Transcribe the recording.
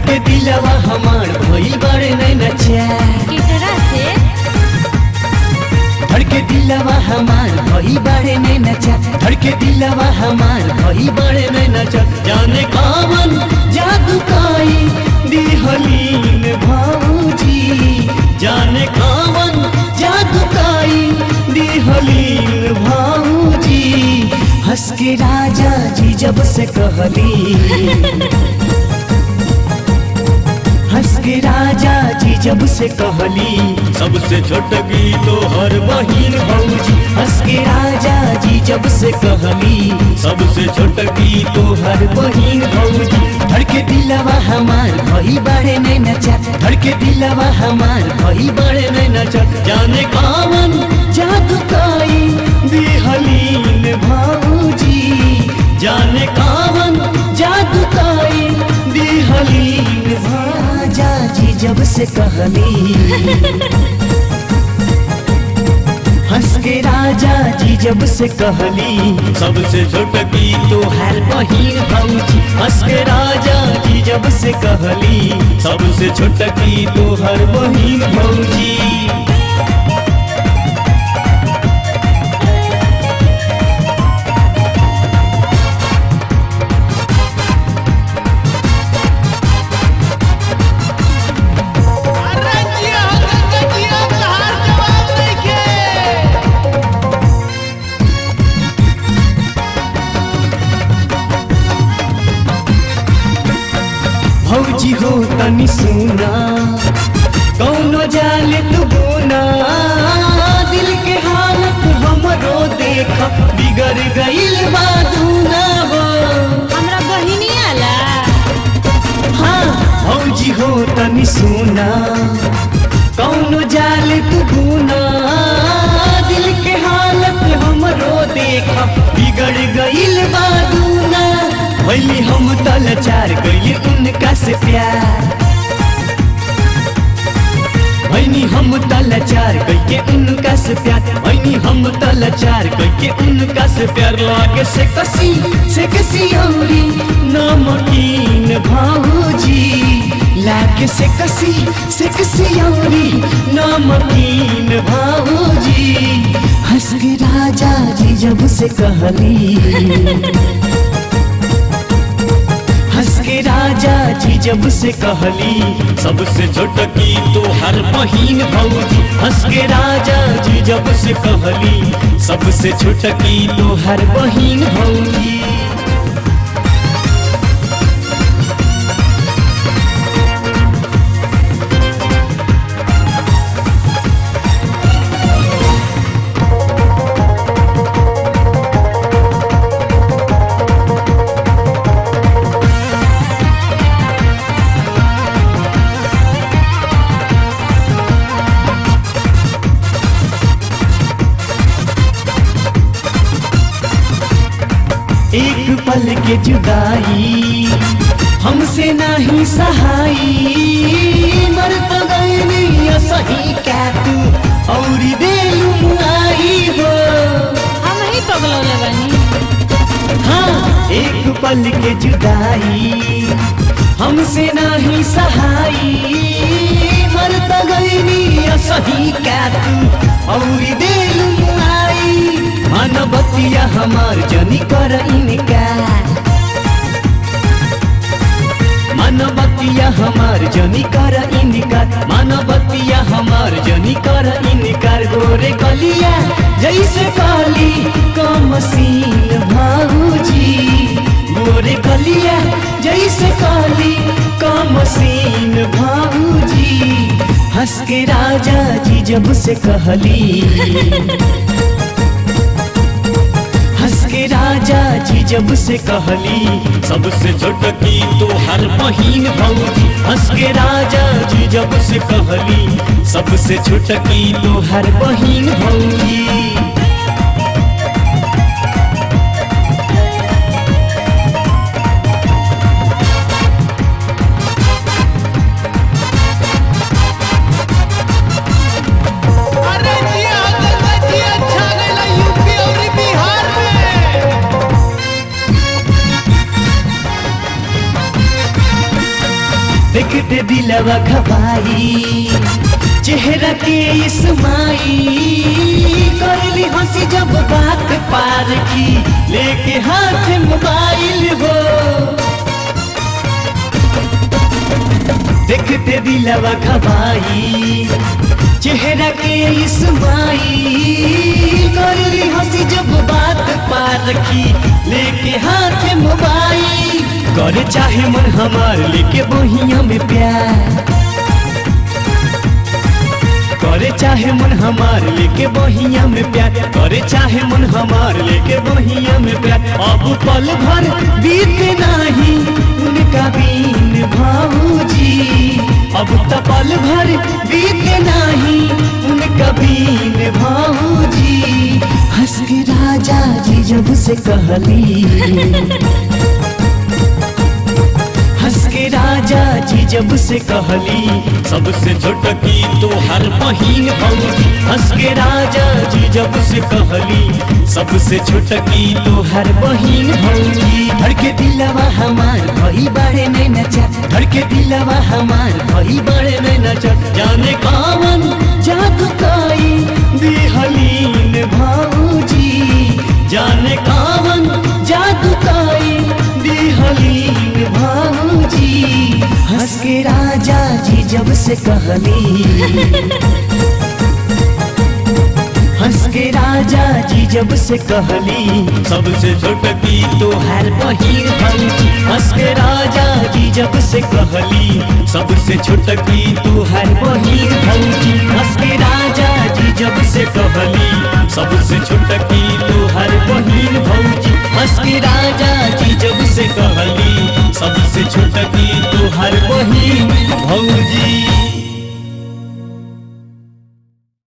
धड़के दिलवा हमार भइल बड़े नैना चार केकरा से धड़के दिलवा हमार भइल बड़े नैना चार धड़के दिलवा हमार भइल बड़े नैना चार जाने कौन जादू काई दिहलीन भौजी जाने कौन जादू काई दिहलीन भौजी हंस के राजा जी जब से कहली हंस के राजा जी जब से कहली सबसे छोटकी तो हर बहिन भौजी हंस के राजा जी जब से कहली सबसे छोटकी तो हर बहिन भौजी धड़के दिलवा हमार भई बड़े नैना चार धड़के दिलवा हमार भई बड़े नैना चार जाने कौन जादू काई दिहलीन भौजी जाने कौन जादू काई दिहलीन राजा जी जब से कहली हंस के राजा जी जब से कहली सबसे छोटकी तो हर बहिन भौजी हंस के राजा जी जब से कहली सबसे छोटकी तो हर बहिन भौजी भौजी हो तनी सुना कौनो जाले तू बोना दिल के हालत हमरो देख बिगड़ गइल बादूना हो हमरा बहिनी आला हाँ भौजी हो तनी सुना कौनो जाले तू बोना दिल के हालत हमरो देख बिगड़ गइल बादूना भइली हम तलाचार गइली उनका से प्यार भइनी हम तलाचार गइके उनका से प्यार भइनी हम तलाचार गइके उनका से प्यार लागे से कसी औरी नमकीन भौजी लागे से कसी औरी नमकीन भौजी हंस के राजा जी जब से कहली हंस के राजा जी जब से कहली सबसे छोटकी तो हर बहिन भौजी हंस के राजा जी जब से कहली सबसे छोटकी तो हर बहिन भौजी एक पल के जुदाई हमसे नहीं सहाई मरत गइनी सही क्या तू और देलू मुआई हो हम ही पगलौले बनी हाँ एक पल के जुदाई हमसे नहीं सहाई मरत गइनी सही क्या तू और देलू मुआई मानवतिया हमार जनी कर इनकार मानवतिया हमार जनी कर इनकार मानवतिया हमार जनी कर इनकार गोरे गलिया जैसे काली कमसीन भौजी गोरे गलिया जैसे काली कमसीन भौजी हंस के राजा जी जब से कहली के राजा जी जब से कहली सबसे छोटकी तो हर बहिन भौजी हंस के राजा जी जब से कहली सबसे छोटकी तो हर बहिन भौजी देखते दिलवा घबाई चेहरा के इस्माई करली हंसी जब बात पार की लेके हाथ मोबाइल हो देखते दिलवा घबाई चेहरा के इस्माई करली हंसी जब बात पार की लेके हाथ मोबाइल करे चाहे मन हमार लेके बहिया में प्यार करे चाहे मन हमार लेके बहिया में प्यार करे चाहे मन हमार लेके बहिया में प्यार अब पल भर बीते नहीं उनका बीन भाऊजी अब तो पल भर बीते नहीं उनका बीन भाऊजी हंस के राजा जी जब से कहली हंस के राजा जी जब से कहली सबसे छोटकी तो हर बहिन भौजी हंस के राजा जी जब से कहली सबसे छोटकी तो हर बहिन भौजी धड़के दिलवा हमार भई बड़े नहीं नचा धड़के दिलवा हमार भई बड़े नहीं नचा जाने कौन जादू काई दिहलीन भौजी जाने कौन जादू काई दिहलीन भौजी हंस के राजा जी जब से कहली हंस के राजा जी जब से कहली सबसे छोटकी तो हर बहिन भौजी हंस के राजा जी जब से कहली सबसे छोटकी तो हर बहिन भौजी हंस के राजा जी जब से कहली सबसे छोटकी तो हर बहिन भौजी हंस के राजा जी जब से कहली सबसे छोटकी तो हर बहिन भौजी।